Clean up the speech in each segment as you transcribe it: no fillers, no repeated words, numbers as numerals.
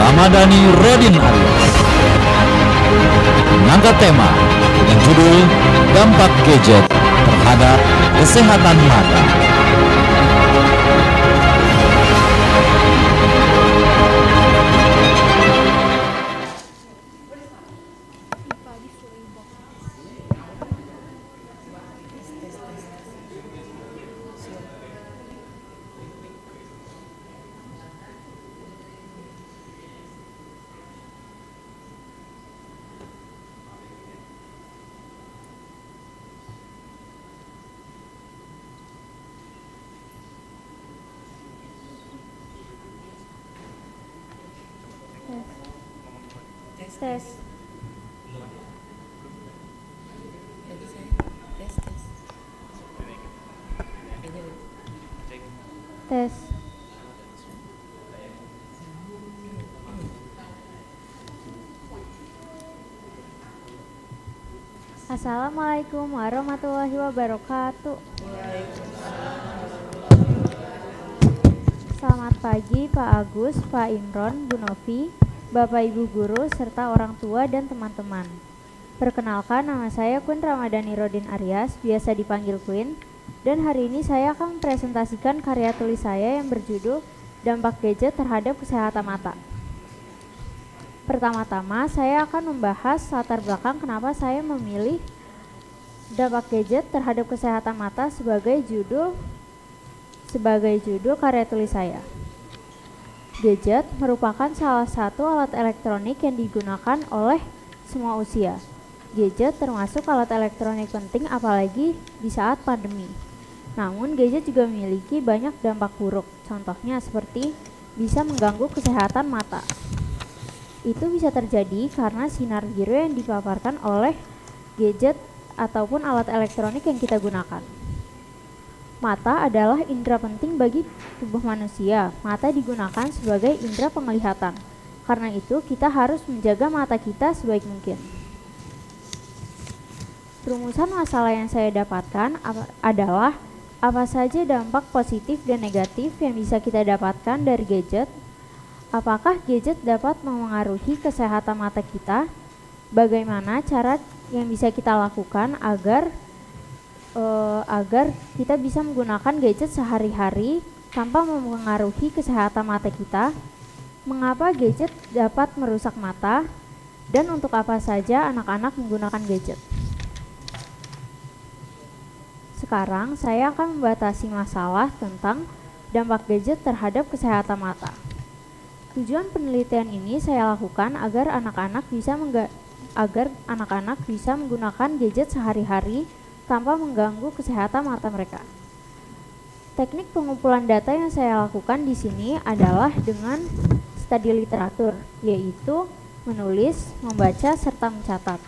Ramadhani Rodin Aryas mengangkat tema dengan judul Dampak Gadget Terhadap Kesehatan Mata. Tes. Tes. Assalamualaikum warahmatullahi wabarakatuh. Selamat pagi Pak Agus, Pak Imron, Bu Novi, Bapak Ibu guru, serta orang tua dan teman-teman. Perkenalkan, nama saya Queen Ramadhani Rodin Aryas, biasa dipanggil Queen, dan hari ini saya akan mempresentasikan karya tulis saya yang berjudul Dampak Gadget Terhadap Kesehatan Mata. Pertama-tama, saya akan membahas latar belakang kenapa saya memilih dampak gadget terhadap kesehatan mata sebagai judul karya tulis saya. Gadget merupakan salah satu alat elektronik yang digunakan oleh semua usia. Gadget termasuk alat elektronik penting apalagi di saat pandemi. Namun gadget juga memiliki banyak dampak buruk. Contohnya seperti bisa mengganggu kesehatan mata. Itu bisa terjadi karena sinar biru yang dipaparkan oleh gadget ataupun alat elektronik yang kita gunakan. Mata adalah indera penting bagi tubuh manusia. Mata digunakan sebagai indera penglihatan. Karena itu, kita harus menjaga mata kita sebaik mungkin. Rumusan masalah yang saya dapatkan adalah apa saja dampak positif dan negatif yang bisa kita dapatkan dari gadget. Apakah gadget dapat memengaruhi kesehatan mata kita? Bagaimana cara yang bisa kita lakukan agar kita bisa menggunakan gadget sehari-hari tanpa mempengaruhi kesehatan mata kita, mengapa gadget dapat merusak mata, dan untuk apa saja anak-anak menggunakan gadget. Sekarang saya akan membatasi masalah tentang dampak gadget terhadap kesehatan mata. Tujuan penelitian ini saya lakukan agar anak-anak bisa menggunakan gadget sehari-hari tanpa mengganggu kesehatan mata mereka. Teknik pengumpulan data yang saya lakukan di sini adalah dengan studi literatur, yaitu menulis, membaca, serta mencatat.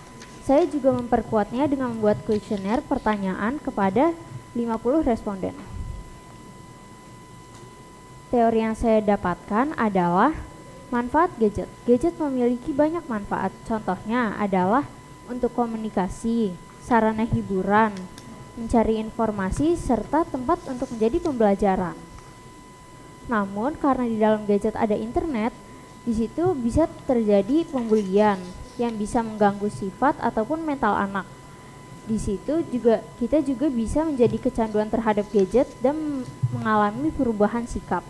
Saya juga memperkuatnya dengan membuat kuesioner pertanyaan kepada 50 responden. Teori yang saya dapatkan adalah manfaat gadget. Gadget memiliki banyak manfaat, contohnya adalah untuk komunikasi, sarana hiburan, mencari informasi, serta tempat untuk menjadi pembelajaran. Namun, karena di dalam gadget ada internet, di situ bisa terjadi pembulian yang bisa mengganggu sifat ataupun mental anak. Di situ kita juga bisa menjadi kecanduan terhadap gadget dan mengalami perubahan sikap.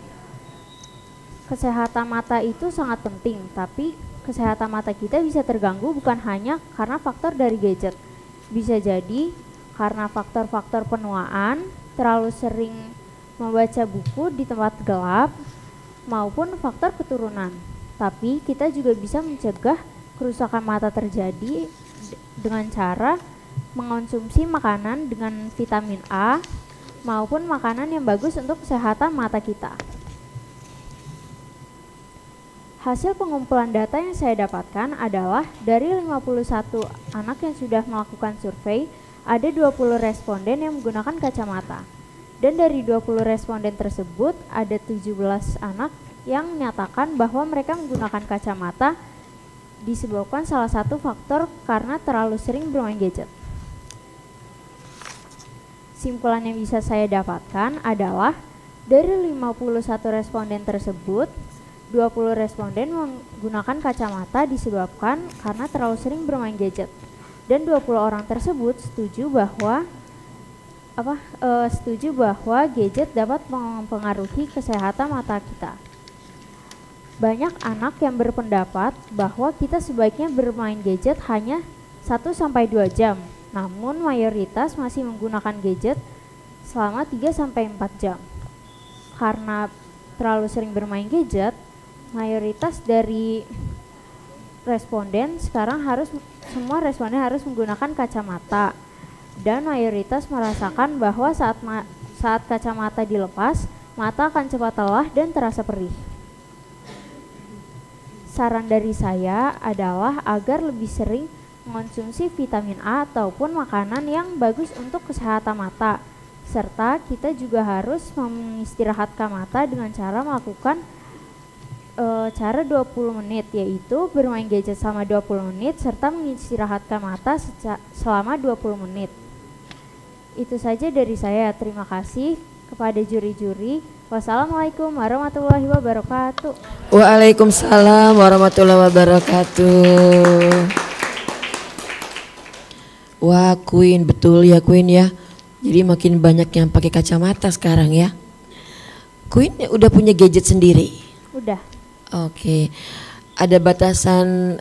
Kesehatan mata itu sangat penting, tapi kesehatan mata kita bisa terganggu bukan hanya karena faktor dari gadget. Bisa jadi karena faktor-faktor penuaan, terlalu sering membaca buku di tempat gelap, maupun faktor keturunan. Tapi kita juga bisa mencegah kerusakan mata terjadi dengan cara mengonsumsi makanan dengan vitamin A maupun makanan yang bagus untuk kesehatan mata kita. Hasil pengumpulan data yang saya dapatkan adalah dari 51 anak yang sudah melakukan survei, ada 20 responden yang menggunakan kacamata. Dan dari 20 responden tersebut, ada 17 anak yang menyatakan bahwa mereka menggunakan kacamata disebabkan salah satu faktor karena terlalu sering bermain gadget. Simpulan yang bisa saya dapatkan adalah dari 51 responden tersebut, 20 responden menggunakan kacamata disebabkan karena terlalu sering bermain gadget. Dan 20 orang tersebut setuju bahwa gadget dapat mempengaruhi kesehatan mata kita. Banyak anak yang berpendapat bahwa kita sebaiknya bermain gadget hanya 1-2 jam. Namun mayoritas masih menggunakan gadget selama 3-4 jam. Karena terlalu sering bermain gadget, mayoritas dari responden sekarang semua responden harus menggunakan kacamata. Dan mayoritas merasakan bahwa saat kacamata dilepas, mata akan cepat lelah dan terasa perih. Saran dari saya adalah agar lebih sering mengonsumsi vitamin A ataupun makanan yang bagus untuk kesehatan mata. Serta kita juga harus mengistirahatkan mata dengan cara melakukan cara 20 menit, yaitu bermain gadget selama 20 menit serta mengistirahatkan mata selama 20 menit. Itu saja dari saya. Terima kasih kepada juri-juri. Wassalamualaikum warahmatullahi wabarakatuh. Waalaikumsalam warahmatullahi wabarakatuh. Wah, Queen, betul ya Queen ya. Jadi makin banyak yang pakai kacamata sekarang ya. Queen udah punya gadget sendiri? Udah. Oke. Ada batasan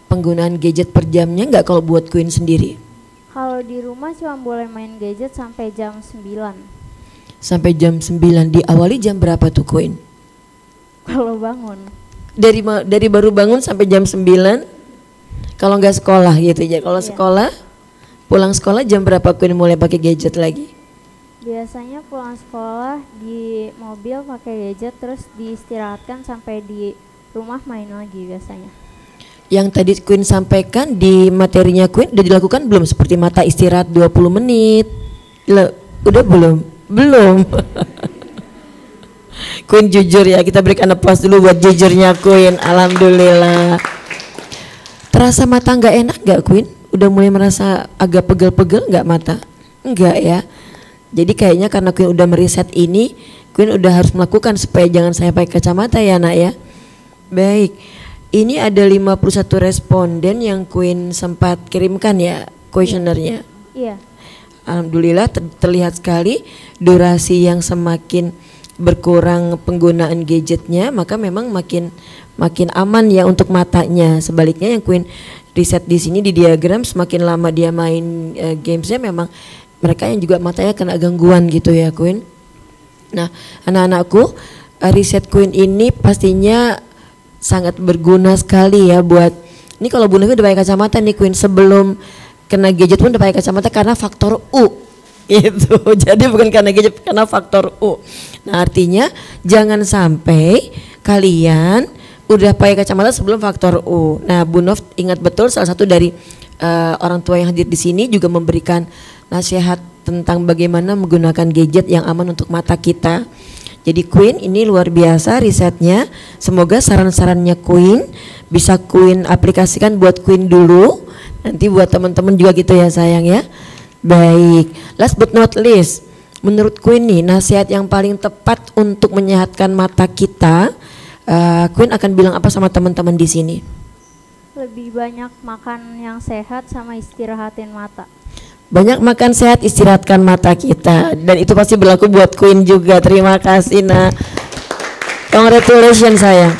penggunaan gadget per jamnya nggak kalau buat Queen sendiri? Kalau di rumah cuma boleh main gadget sampai jam 9. Sampai jam 9. Diawali jam berapa tuh Queen? Kalau bangun. Dari baru bangun sampai jam 9? Kalau nggak sekolah gitu ya. Kalau sekolah, pulang sekolah jam berapa Queen mulai pakai gadget lagi? Biasanya pulang sekolah di mobil pakai gadget, terus diistirahatkan sampai di rumah main lagi biasanya. Yang tadi Queen sampaikan di materinya Queen udah dilakukan belum? Seperti mata istirahat 20 menit. Udah belum? Belum. Queen jujur ya, kita berikan applause dulu buat jujurnya Queen. Alhamdulillah. Terasa mata nggak enak nggak Queen? Udah mulai merasa agak pegel-pegel nggak mata? Enggak ya. Jadi kayaknya karena Queen udah meriset ini, Queen udah harus melakukan supaya jangan saya pakai kacamata ya nak ya. Baik, ini ada 51 responden yang Queen sempat kirimkan ya kuesionernya. Iya. Alhamdulillah terlihat sekali durasi yang semakin berkurang penggunaan gadgetnya, maka memang makin aman ya untuk matanya. Sebaliknya yang Queen riset di sini di diagram, semakin lama dia main gamesnya, memang mereka yang juga matanya kena gangguan gitu ya Queen. Nah, anak-anakku, riset Queen ini pastinya sangat berguna sekali ya buat, ini kalau Bu Novi udah pakai kacamata nih Queen, sebelum kena gadget pun udah pakai kacamata karena faktor U gitu. Jadi bukan karena gadget, karena faktor U. Nah, artinya jangan sampai kalian udah pakai kacamata sebelum faktor U. Nah, Bu Nov ingat betul salah satu dari orang tua yang hadir di sini juga memberikan nasihat tentang bagaimana menggunakan gadget yang aman untuk mata kita. Jadi Queen ini luar biasa risetnya. Semoga saran-sarannya Queen bisa Queen aplikasikan buat Queen dulu. Nanti buat teman-teman juga gitu ya sayang ya. Baik, last but not least, menurut Queen nih nasihat yang paling tepat untuk menyehatkan mata kita, Queen akan bilang apa sama teman-teman di sini? Lebih banyak makan yang sehat sama istirahatin mata. Banyak makan sehat, istirahatkan mata kita, dan itu pasti berlaku buat Queen juga. Terima kasih nak. Congratulations sayang.